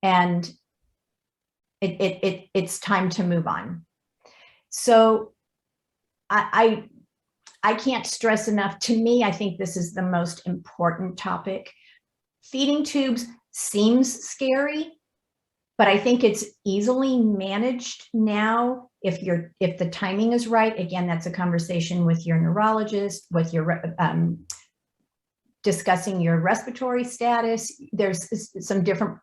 Speaker 2: and it's time to move on. So I can't stress enough. To me, I think this is the most important topic. Feeding tubes seems scary, but I think it's easily managed now if the timing is right. Again, that's a conversation with your neurologist, with your discussing your respiratory status. There's some different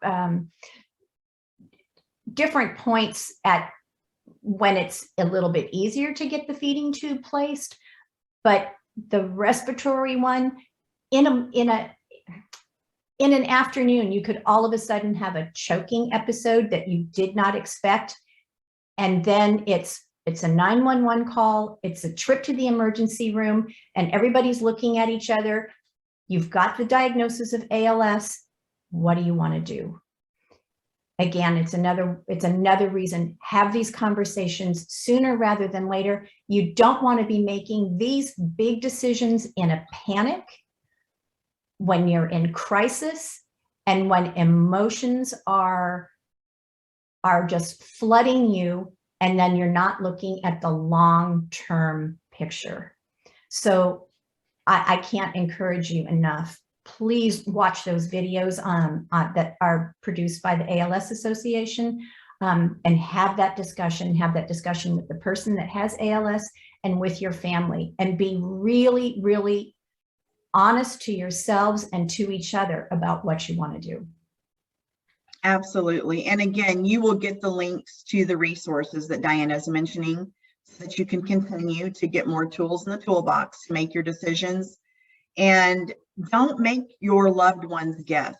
Speaker 2: points at when it's a little bit easier to get the feeding tube placed, but the respiratory one, in an afternoon, you could all of a sudden have a choking episode that you did not expect, and then it's a 911 call, it's a trip to the emergency room, and everybody's looking at each other. You've got the diagnosis of ALS. What do you want to do? Again, it's another reason, have these conversations sooner rather than later. You don't want to be making these big decisions in a panic, when you're in crisis, and when emotions are just flooding you, and then you're not looking at the long-term picture. So I can't encourage you enough. Please watch those videos that are produced by the ALS Association, and have that discussion with the person that has ALS and with your family, and be really, really honest to yourselves and to each other about what you want to do.
Speaker 1: Absolutely. And again, you will get the links to the resources that Diana is mentioning so that you can continue to get more tools in the toolbox to make your decisions. And don't make your loved ones guess.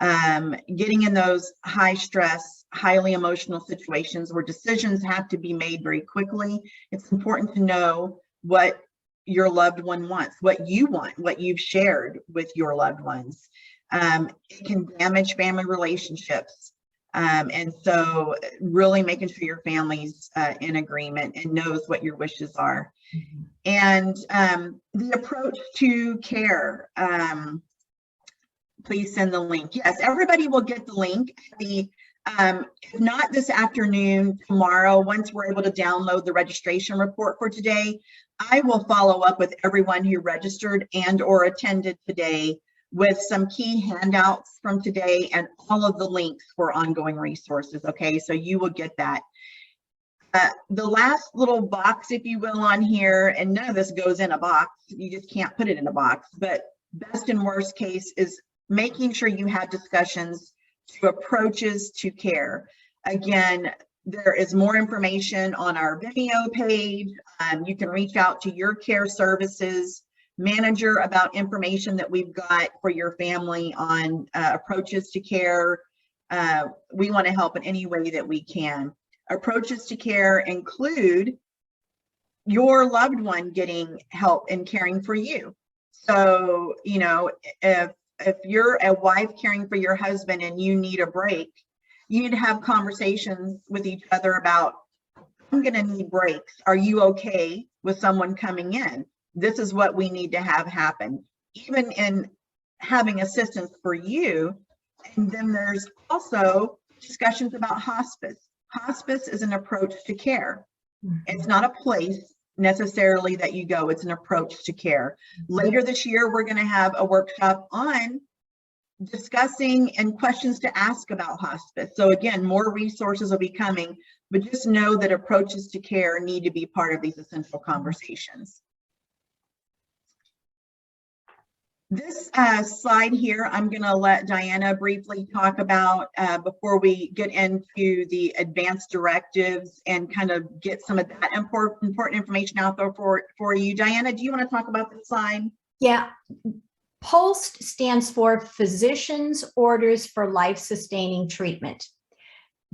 Speaker 1: Getting in those high stress, highly emotional situations where decisions have to be made very quickly, it's important to know what your loved one wants, what you want, what you've shared with your loved ones. It can damage family relationships. And so really making sure your family's in agreement and knows what your wishes are. And the approach to care, please send the link. Yes, everybody will get the link. If not this afternoon, tomorrow, once we're able to download the registration report for today, I will follow up with everyone who registered and or attended today with some key handouts from today and all of the links for ongoing resources. Okay, so you will get that. The last little box, if you will, on here, and none of this goes in a box, you just can't put it in a box, but best and worst case is making sure you have discussions to approaches to care. Again, there is more information on our Vimeo page. You can reach out to your care services manager about information that we've got for your family on approaches to care. We want to help in any way that we can. Approaches to care include your loved one getting help in caring for you. So, you know, if you're a wife caring for your husband and you need a break, you need to have conversations with each other about, I'm going to need breaks. Are you okay with someone coming in? This is what we need to have happen. Even in having assistance for you. And then there's also discussions about hospice. Hospice is an approach to care. It's not a place necessarily that you go, it's an approach to care. Later this year, we're going to have a workshop on discussing and questions to ask about hospice. So again, more resources will be coming, but just know that approaches to care need to be part of these essential conversations. This slide here, I'm going to let Diana briefly talk about before we get into the advanced directives and kind of get some of that important information out there for you. Diana, do you want to talk about this slide?
Speaker 2: Yeah. POST stands for Physician's Orders for Life-Sustaining Treatment.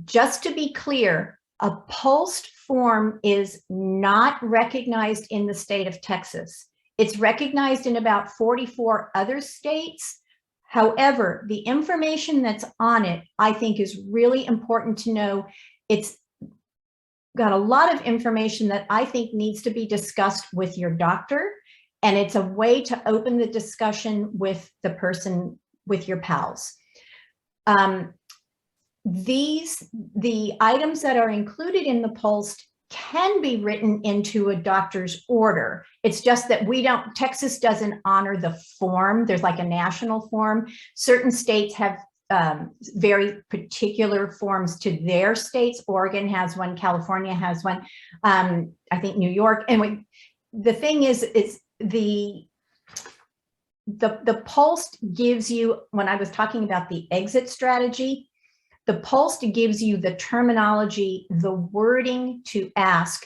Speaker 2: Just to be clear, a POST form is not recognized in the state of Texas. It's recognized in about 44 other states. However, the information that's on it, I think, is really important to know. It's got a lot of information that I think needs to be discussed with your doctor, and it's a way to open the discussion with the person, with your pals. The items that are included in the POST can be written into a doctor's order. It's just that Texas doesn't honor the form. There's like a national form. Certain states have very particular forms to their states. Oregon has one, California has one, I think New York. And the thing is the POST gives you, when I was talking about the exit strategy, the POST gives you the terminology, the wording to ask,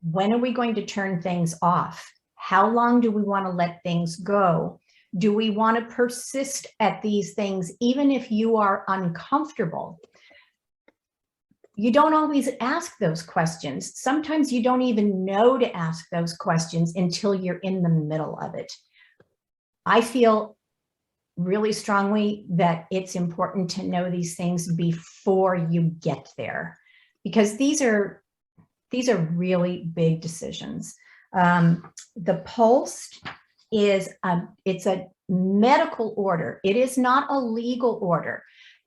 Speaker 2: when are we going to turn things off? How long do we want to let things go? Do we want to persist at these things even if you are uncomfortable? You don't always ask those questions. Sometimes you don't even know to ask those questions until you're in the middle of it. I feel really strongly that it's important to know these things before you get there, because these are really big decisions. The POST is it's a medical order. It is not a legal order.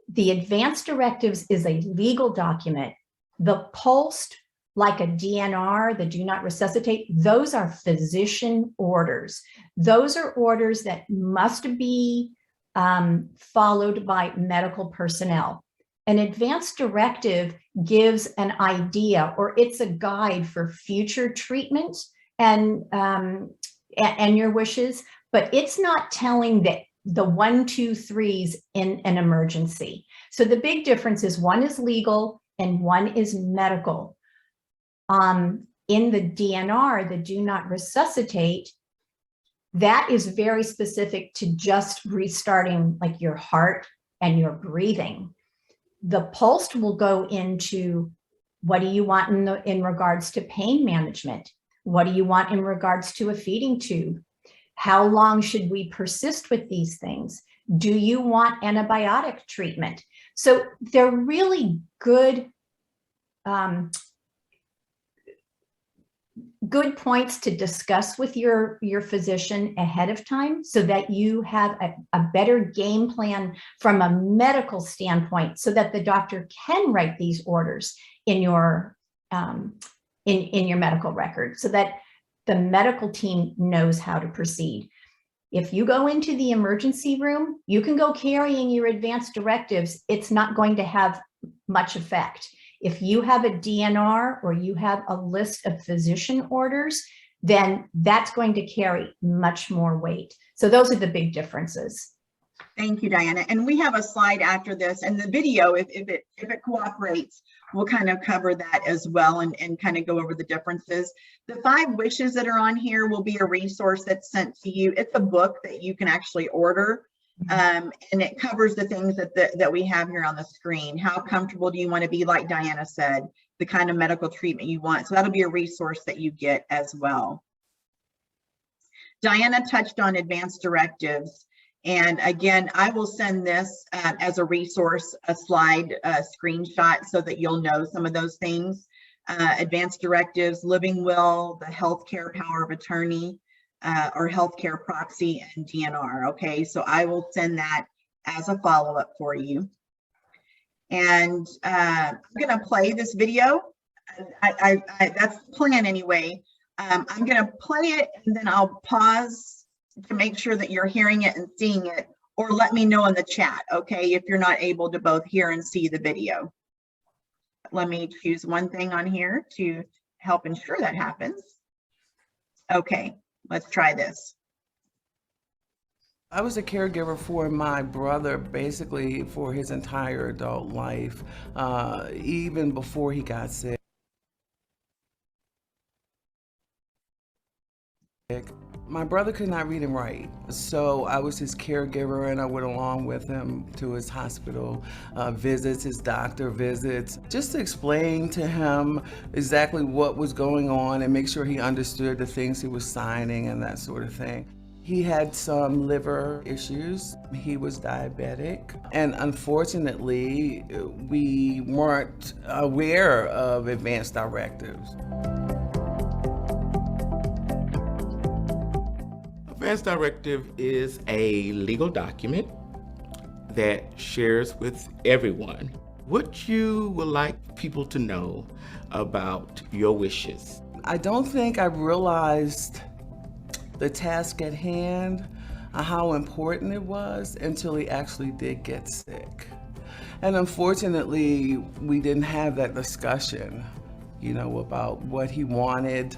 Speaker 2: The advanced directives is a legal document. The POST like a DNR, the do not resuscitate, those are physician orders. Those are orders that must be followed by medical personnel. An advance directive gives an idea, or it's a guide for future treatment and your wishes, but it's not telling that the 1, 2, 3s in an emergency. So the big difference is one is legal and one is medical. In the DNR, the do not resuscitate, that is very specific to just restarting like your heart and your breathing. The pulsed will go into what do you want in regards to pain management? What do you want in regards to a feeding tube? How long should we persist with these things? Do you want antibiotic treatment? So they're really good, good points to discuss with your physician ahead of time so that you have a better game plan from a medical standpoint so that the doctor can write these orders in your medical record so that the medical team knows how to proceed. If you go into the emergency room, you can go carrying your advance directives. It's not going to have much effect. If you have a DNR or you have a list of physician orders, then that's going to carry much more weight. So those are the big differences.
Speaker 1: Thank you, Diana. And we have a slide after this, and the video, if it cooperates, we'll kind of cover that as well and kind of go over the differences. The 5 wishes that are on here will be a resource that's sent to you. It's a book that you can actually order. And it covers the things that we have here on the screen. How comfortable do you want to be, like Diana said, the kind of medical treatment you want. So that'll be a resource that you get as well. Diana touched on advanced directives. And again, I will send this as a resource, a slide, a screenshot, so that you'll know some of those things. Advanced directives, living will, the healthcare power of attorney, or healthcare proxy, and DNR. Okay, so I will send that as a follow-up for you. And I'm going to play this video. That's the plan anyway. I'm going to play it and then I'll pause to make sure that you're hearing it and seeing it, or let me know in the chat, okay, if you're not able to both hear and see the video. Let me choose one thing on here to help ensure that happens. Okay, let's try this.
Speaker 3: I was a caregiver for my brother basically for his entire adult life, even before he got sick. My brother could not read and write, so I was his caregiver and I went along with him to his hospital visits, his doctor visits, just to explain to him exactly what was going on and make sure he understood the things he was signing and that sort of thing. He had some liver issues. He was diabetic. And unfortunately, we weren't aware of advance directives.
Speaker 4: Advance directive is a legal document that shares with everyone what you would like people to know about your wishes.
Speaker 3: I don't think I realized the task at hand, how important it was until he actually did get sick. And unfortunately, we didn't have that discussion, you know, about what he wanted,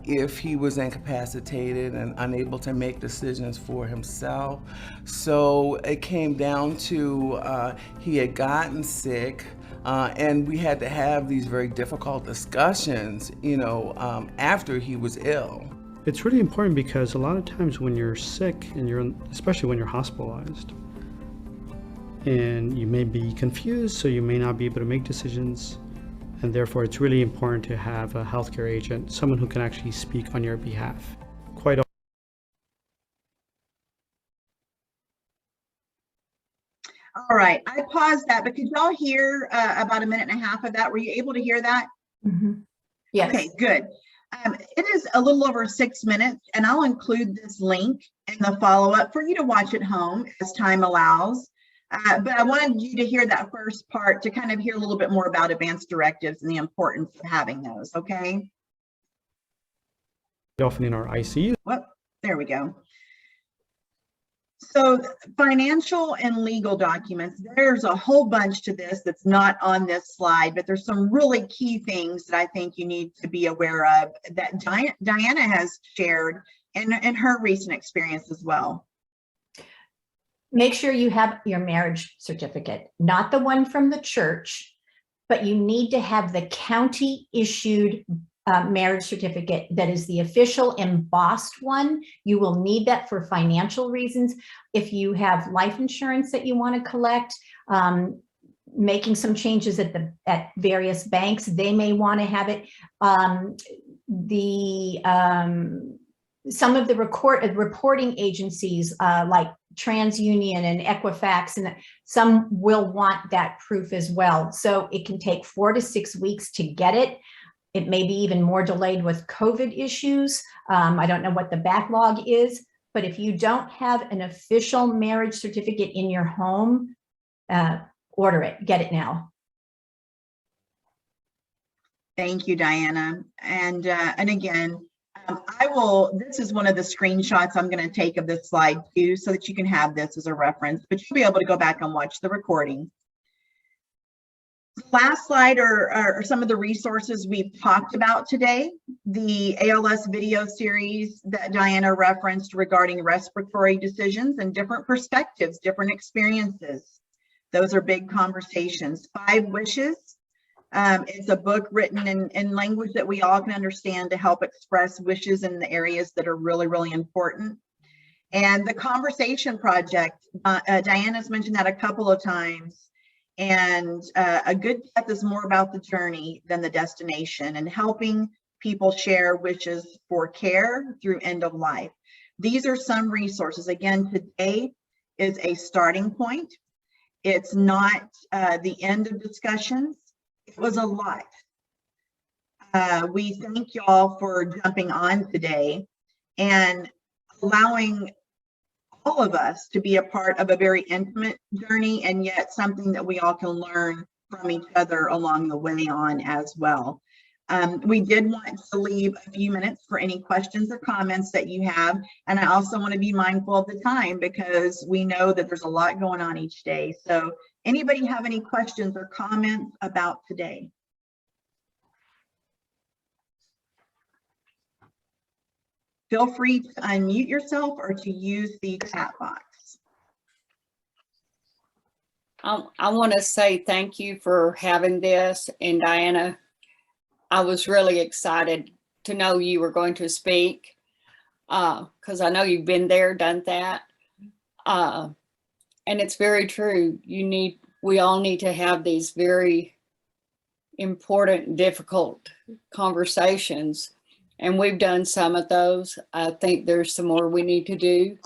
Speaker 3: if he was incapacitated and unable to make decisions for himself. So it came down to he had gotten sick, and we had to have these very difficult discussions, you know, after he was ill.
Speaker 5: It's really important because a lot of times when you're sick and especially when you're hospitalized, and you may be confused, so you may not be able to make decisions. And therefore, it's really important to have a healthcare agent, someone who can actually speak on your behalf. Quite often.
Speaker 1: All right, I paused that, but could y'all hear about a minute and a half of that? Were you able to hear that?
Speaker 2: Mm-hmm. Yes.
Speaker 1: Okay, good. It is a little over 6 minutes, and I'll include this link in the follow-up for you to watch at home as time allows. But I wanted you to hear that first part to kind of hear a little bit more about advanced directives and the importance of having those, okay?
Speaker 5: Often in our ICU.
Speaker 1: Well, there we go. So financial and legal documents, there's a whole bunch to this that's not on this slide, but there's some really key things that I think you need to be aware of that Diana has shared in her recent experience as well.
Speaker 2: Make sure you have your marriage certificate, not the one from the church, but you need to have the county issued marriage certificate that is the official embossed one. You will need that for financial reasons. If you have life insurance that you want to collect, making some changes at various banks, they may want to have it. Some of the reporting agencies like TransUnion and Equifax, and some will want that proof as well. So it can take 4 to 6 weeks to get it. It may be even more delayed with COVID issues. I don't know what the backlog is, but if you don't have an official marriage certificate in your home, order it, get it now.
Speaker 1: Thank you, Diana. And again, this is one of the screenshots I'm going to take of this slide too, so that you can have this as a reference, but you'll be able to go back and watch the recording. The last slide are some of the resources we've talked about today. The ALS video series that Diana referenced regarding respiratory decisions and different perspectives, different experiences. Those are big conversations. 5 Wishes. It's a book written in language that we all can understand to help express wishes in the areas that are really, really important. And the Conversation Project, Diana's mentioned that a couple of times. And A Good Death is more about the journey than the destination, and helping people share wishes for care through end of life. These are some resources. Again, today is a starting point. It's not the end of discussions. It was a lot. We thank y'all for jumping on today and allowing all of us to be a part of a very intimate journey, and yet something that we all can learn from each other along the way on as well. We did want to leave a few minutes for any questions or comments that you have. And I also want to be mindful of the time, because we know that there's a lot going on each day. So anybody have any questions or comments about today? Feel free to unmute yourself or to use the chat box.
Speaker 6: I want to say thank you for having this. And Diana, I was really excited to know you were going to speak, because I know you've been there, done that. And it's very true. We all need to have these very important, difficult conversations. And we've done some of those. I think there's some more we need to do.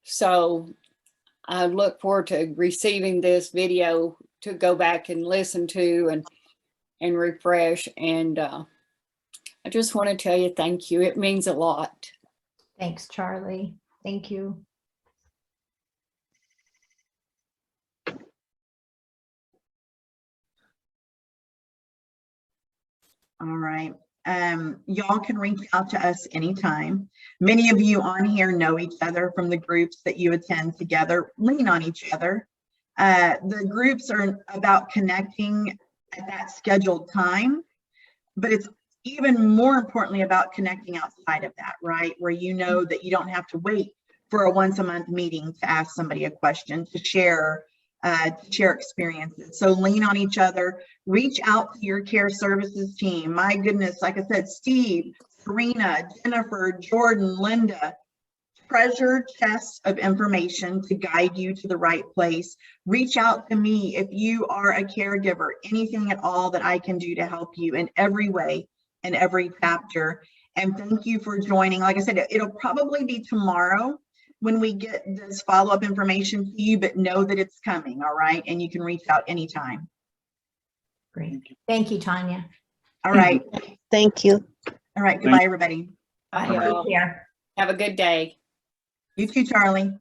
Speaker 6: So I look forward to receiving this video to go back and listen to and refresh. And I just want to tell you thank you. It means a lot.
Speaker 2: Thanks, Charlie. Thank you.
Speaker 1: All right. Y'all can reach out to us anytime. Many of you on here know each other from the groups that you attend together. Lean on each other. The groups are about connecting at that scheduled time, but it's even more importantly about connecting outside of that, right? Where you know that you don't have to wait for a once a month meeting to ask somebody a question, to share experiences. So lean on each other, reach out to your care services team. My goodness, like I said, Steve, Serena, Jennifer, Jordan, Linda, treasure chests of information to guide you to the right place. Reach out to me if you are a caregiver, anything at all that I can do to help you in every way, in every chapter. And thank you for joining. Like I said, it'll probably be tomorrow when we get this follow-up information to you, but know that it's coming, all right? And you can reach out anytime.
Speaker 2: Great. Thank you, Tanya.
Speaker 1: All right.
Speaker 7: Thank you.
Speaker 1: All right. Goodbye, everybody.
Speaker 6: Bye,
Speaker 2: Take
Speaker 6: y'all.
Speaker 2: care.
Speaker 6: Have a good day.
Speaker 1: You too, Charlie.